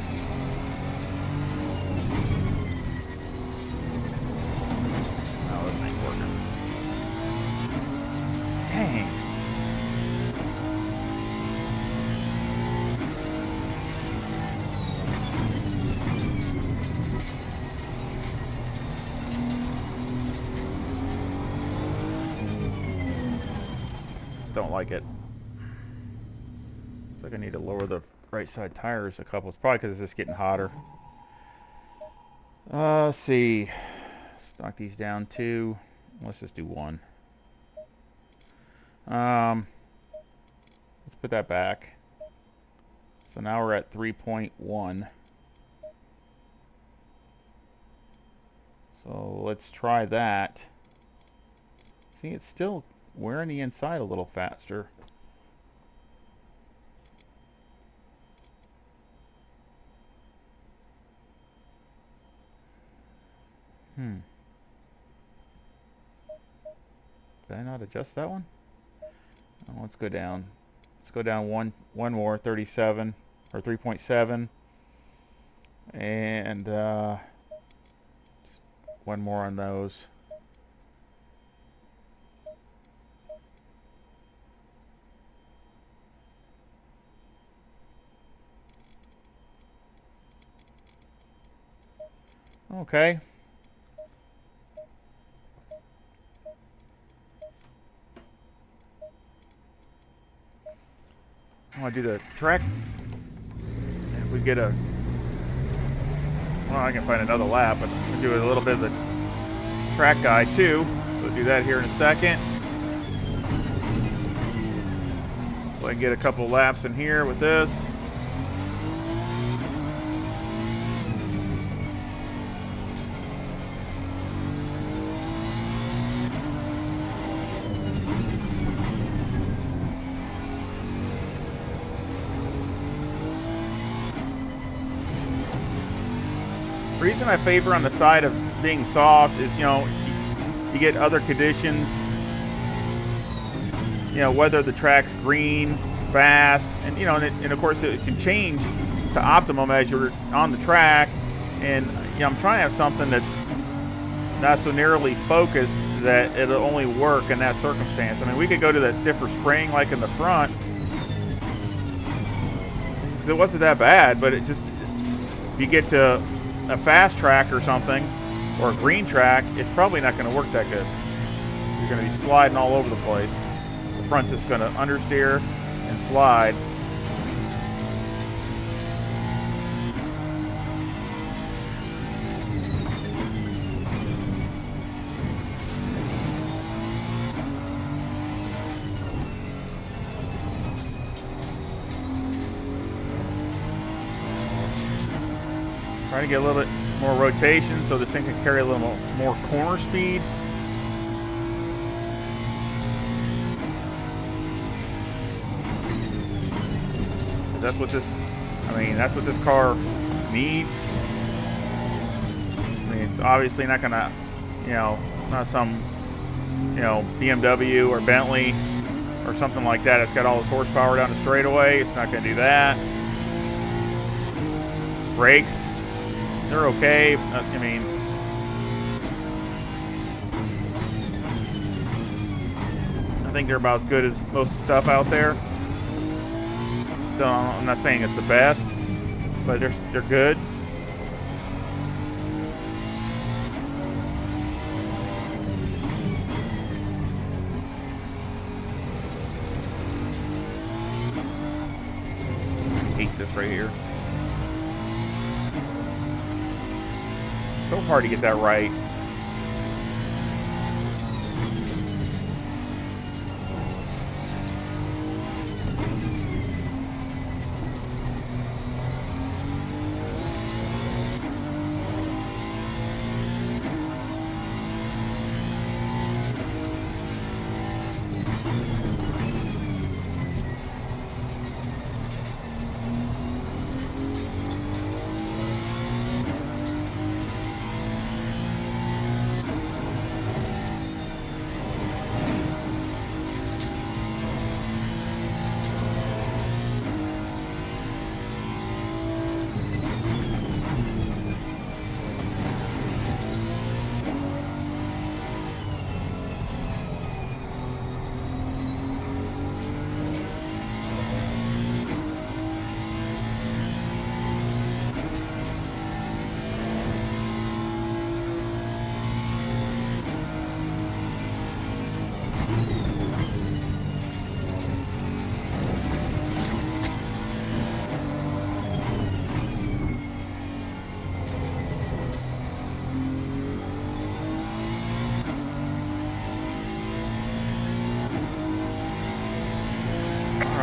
Oh, this ain't working. Dang. Don't like it. Looks like I need to lower the right side tires a couple. It's probably because it's just getting hotter. Let's see. Let's knock these down two. Let's just do one. Let's put that back. So now we're at 3.1. So let's try that. See, it's still wearing the inside a little faster. Did I not adjust that one? Oh, let's go down. Let's go down one more, 37 or 3.7, and just one more on those. Okay. I want to do the track. And if we get a... Well, I can find another lap, but we'll do a little bit of the track guide too. So do that here in a second. So I can get a couple laps in here with this. The reason I favor on the side of being soft is, you know, you get other conditions, you know, whether the track's green, fast, and, you know, and of course it can change to optimum as you're on the track. And, you know, I'm trying to have something that's not so narrowly focused that it'll only work in that circumstance. I mean, we could go to that stiffer spring like in the front, because it wasn't that bad, but it just, you get to a fast track or something, or a green track, it's probably not going to work that good. You're going to be sliding all over the place. The front's just going to understeer and slide. Trying to get a little bit more rotation so this thing can carry a little more corner speed. That's what this, I mean, that's what this car needs. I mean, it's obviously not gonna, you know, not some, you know, BMW or Bentley or something like that. It's got all this horsepower down the straightaway. It's not gonna do that. Brakes, they're okay. I mean, I think they're about as good as most of the stuff out there. Still, I'm not saying it's the best, but they're good. right here. So hard to get that right.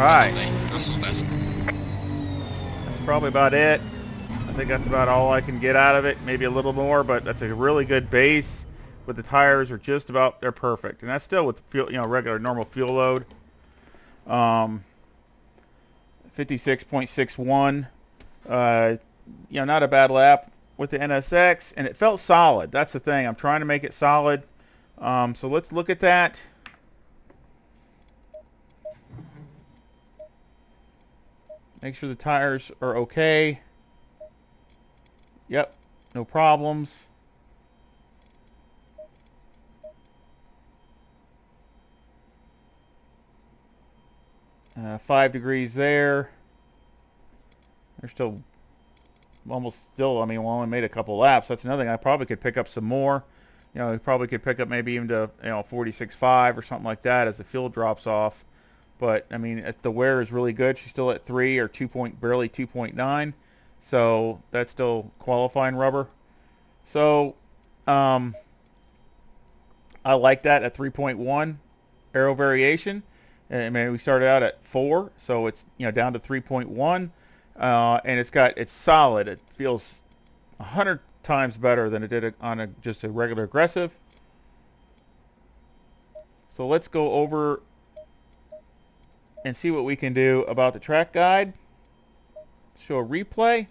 Alright, That's not bad. that's probably about it. I think that's about all I can get out of it. Maybe a little more, but that's a really good base. With the tires are just about, they're perfect. And that's still with fuel, you know, regular normal fuel load. 56.61. You know, not a bad lap with the NSX, and it felt solid. That's the thing. I'm trying to make it solid. So let's look at that. Make sure the tires are okay. Yep, no problems. Uh, 5 degrees there. They're still almost still, I mean, we only made a couple laps. That's another thing. I probably could pick up some more. You know, we probably could pick up maybe even to, you know, 46.5 or something like that as the fuel drops off. But, I mean, the wear is really good. She's still at 3 or 2 point, barely 2.9. So that's still qualifying rubber. So I like that at 3.1 aero variation. I mean, we started out at 4, so it's, you know, down to 3.1. And it's solid. It feels 100 times better than it did on just a regular aggressive. So let's go over and see what we can do about the track guide. Show a replay.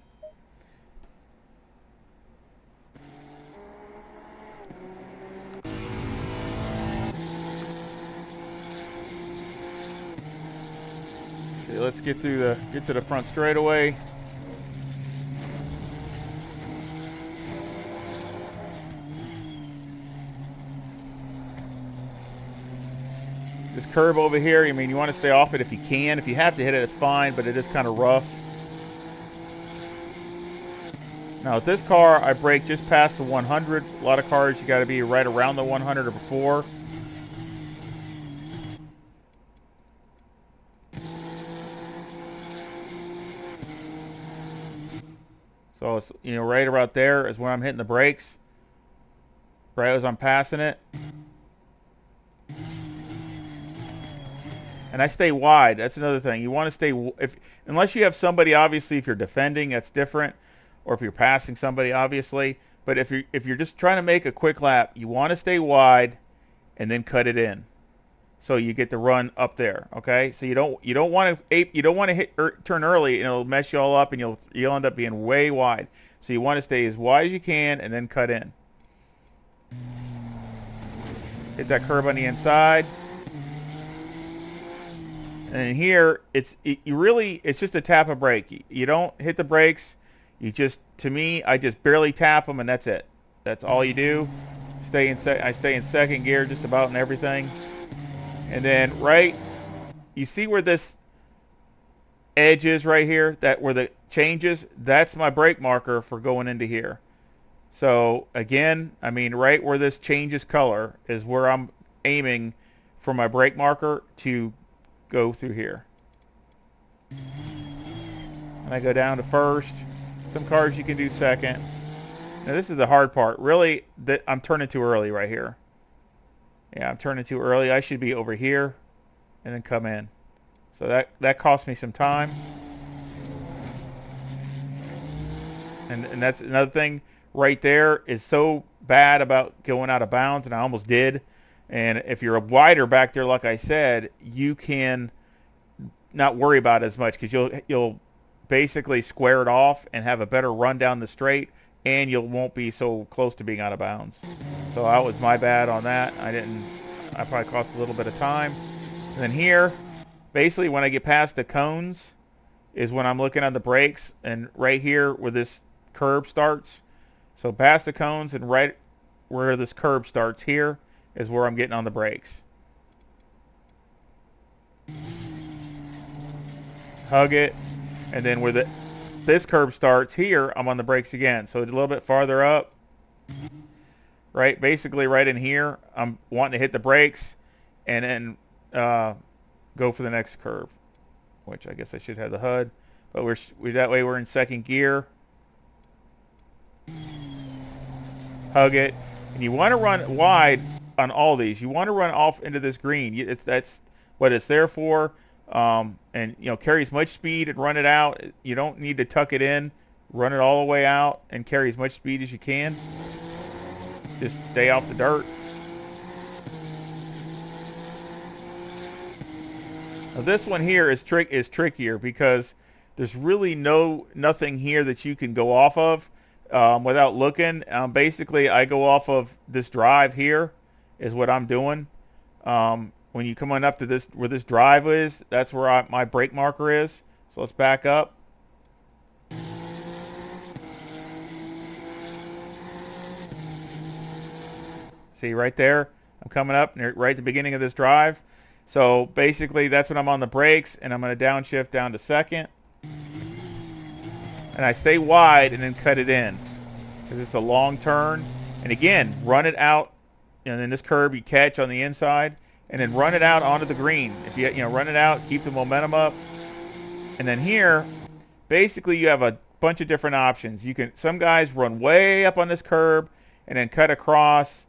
Okay, let's get to the front straightaway. This curb over here, I mean, you want to stay off it if you can. If you have to hit it, it's fine, but it is kind of rough. Now, with this car, I brake just past the 100. A lot of cars, you got to be right around the 100 or before. So, it's, you know, right about there is where I'm hitting the brakes. Right as I'm passing it. And I stay wide. That's another thing. You want to stay, unless you have somebody, obviously, if you're defending, that's different. Or if you're passing somebody, obviously. But if you're just trying to make a quick lap, you want to stay wide and then cut it in. So you get the run up there, okay? So you don't want to hit turn early and it'll mess you all up and you'll end up being way wide. So you want to stay as wide as you can and then cut in. Hit that curb on the inside. And here it's just a tap of brake. You don't hit the brakes. You just, to me, I just barely tap them and that's it. That's all you do. I stay in second gear just about in everything. And then you see where this edge is right here, where the changes, that's my brake marker for going into here. So again, I mean, right where this changes color is where I'm aiming for my brake marker to go through here. I go down to first. Some cars you can do second. Now this is the hard part. Really, I'm turning too early right here. Yeah, I'm turning too early. I should be over here and then come in. So that cost me some time. And that's another thing right there is so bad about going out of bounds, and I almost did. And if you're a wider back there, like I said, you can not worry about it as much because you'll basically square it off and have a better run down the straight, and you won't be so close to being out of bounds. So that was my bad on that. I probably cost a little bit of time. And then here, basically when I get past the cones is when I'm looking on the brakes, and right here where this curb starts. So past the cones and right where this curb starts here is where I'm getting on the brakes. Hug it, and then where this curb starts here, I'm on the brakes again. So a little bit farther up, right? Basically right in here, I'm wanting to hit the brakes and then go for the next curve, which I guess I should have the HUD, but that way we're in second gear. Hug it, and you want to run wide on all these. You want to run off into this green. That's what it's there for. And carry as much speed and run it out. You don't need to tuck it in. Run it all the way out and carry as much speed as you can. Just stay off the dirt. Now this one here is trickier because there's really nothing here that you can go off of without looking. Basically, I go off of this drive here is what I'm doing. When you come on up to this, where this drive is, that's where my brake marker is. So let's back up. See right there, I'm coming up right at the beginning of this drive. So basically that's when I'm on the brakes, and I'm going to downshift down to second. And I stay wide and then cut it in because it's a long turn. And again, run it out, and then this curb you catch on the inside. And then run it out onto the green. If you run it out, keep the momentum up. And then here, basically you have a bunch of different options. Some guys run way up on this curb and then cut across.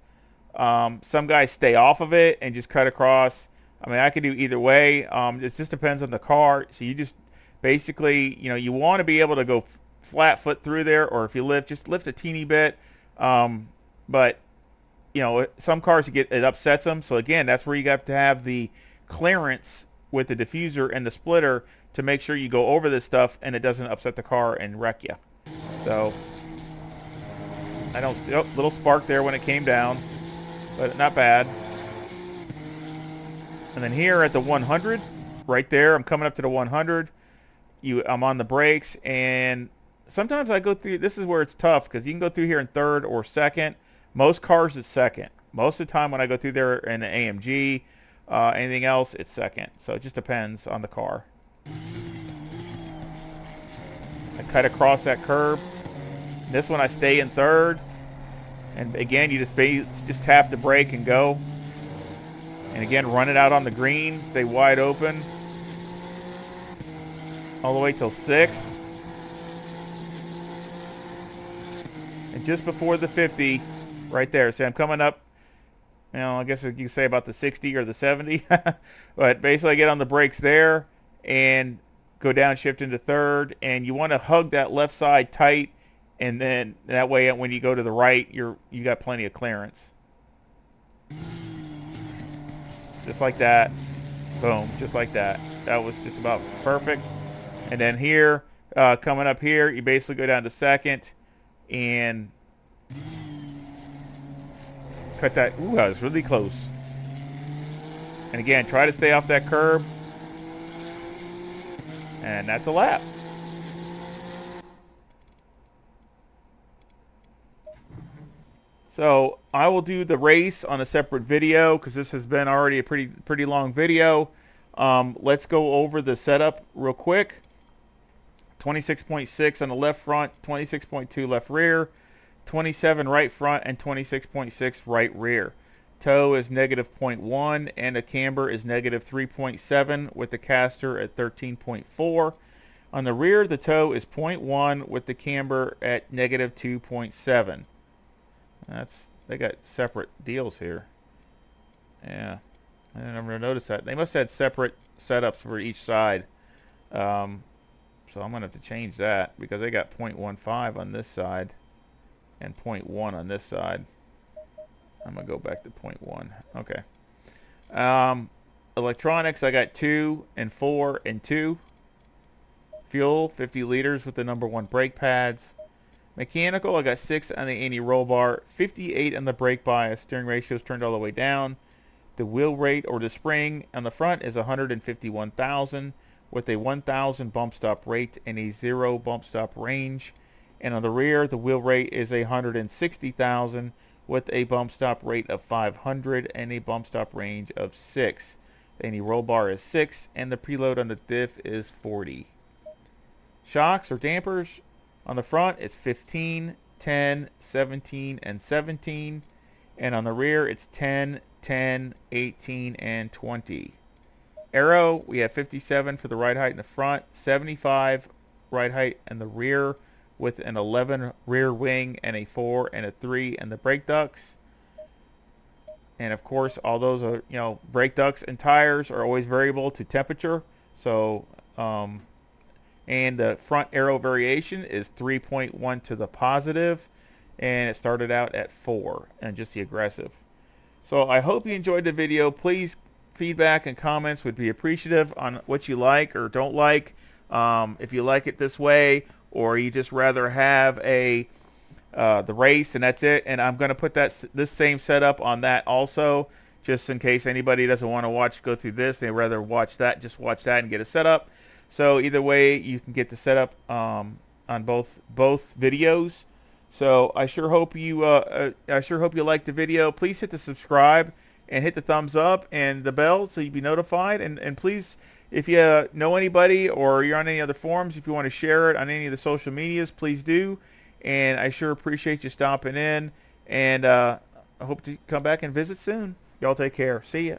Some guys stay off of it and just cut across. I mean, I could do either way. It just depends on the car. So you just basically, you want to be able to go flat foot through there, or if you just lift a teeny bit. But some cars it upsets them. So again, that's where you have to have the clearance with the diffuser and the splitter to make sure you go over this stuff and it doesn't upset the car and wreck you. So I don't see little spark there when it came down, but not bad. And then here at the 100, right there, I'm coming up to the 100. I'm on the brakes, and sometimes I go through. This is where it's tough because you can go through here in third or second. Most cars it's second. Most of the time when I go through there in an AMG, anything else, it's second. So it just depends on the car. I cut across that curb. This one I stay in third. And again, you just tap the brake and go. And again, run it out on the green. Stay wide open. All the way till sixth. And just before the 50, right there. So I'm coming up, I guess you can say about the 60 or the 70. But basically I get on the brakes there and go downshift into third. And you want to hug that left side tight. And then that way when you go to the right, you got plenty of clearance. Just like that. Boom. Just like that. That was just about perfect. And then here, coming up here, you basically go down to second and cut that. Ooh, that was really close. And again, try to stay off that curb. And that's a lap. So I will do the race on a separate video because this has been already a pretty long video. Let's go over the setup real quick. 26.6 on the left front, 26.2 left rear, 27 right front, and 26.6 right rear. Toe is -0.1 and the camber is -3.7 with the caster at 13.4. On the rear, the toe is 0.1 with the camber at negative 2.7. They got separate deals here. Yeah, I never noticed that. They must have had separate setups for each side. So I'm gonna have to change that because they got 0.15 on this side and 0.1 on this side. I'm gonna go back to 0.1. Okay. Electronics, I got 2 and 4 and 2. Fuel, 50 liters with the number 1 brake pads. Mechanical, I got 6 on the anti-roll bar, 58 on the brake bias. Steering ratio is turned all the way down. The wheel rate, or the spring, on the front is 151,000 with a 1,000 bump stop rate and a 0 bump stop range. And on the rear, the wheel rate is 160,000 with a bump stop rate of 500 and a bump stop range of 6. The anti-roll bar is 6 and the preload on the diff is 40. Shocks or dampers, on the front it's 15, 10, 17, and 17. And on the rear it's 10, 10, 18, and 20. Aero, we have 57 for the ride height in the front, 75 ride height in the rear with an 11 rear wing and a 4 and a 3 and the brake ducts. And of course, all those are, brake ducts and tires are always variable to temperature. So, and the front aero variation is 3.1 to the positive, and it started out at 4 and just the aggressive. So I hope you enjoyed the video. Please, feedback and comments would be appreciative on what you like or don't like. If you like it this way, or you just rather have the race and that's it. And I'm going to put this same setup on that also, just in case anybody doesn't want to go through this. They rather watch that, just watch that and get a setup. So either way, you can get the setup on both videos. So I sure hope you like the video. Please hit the subscribe and hit the thumbs up and the bell so you'll be notified. And please, if you know anybody or you're on any other forums, if you want to share it on any of the social medias, please do. And I sure appreciate you stopping in. And I hope to come back and visit soon. Y'all take care. See ya.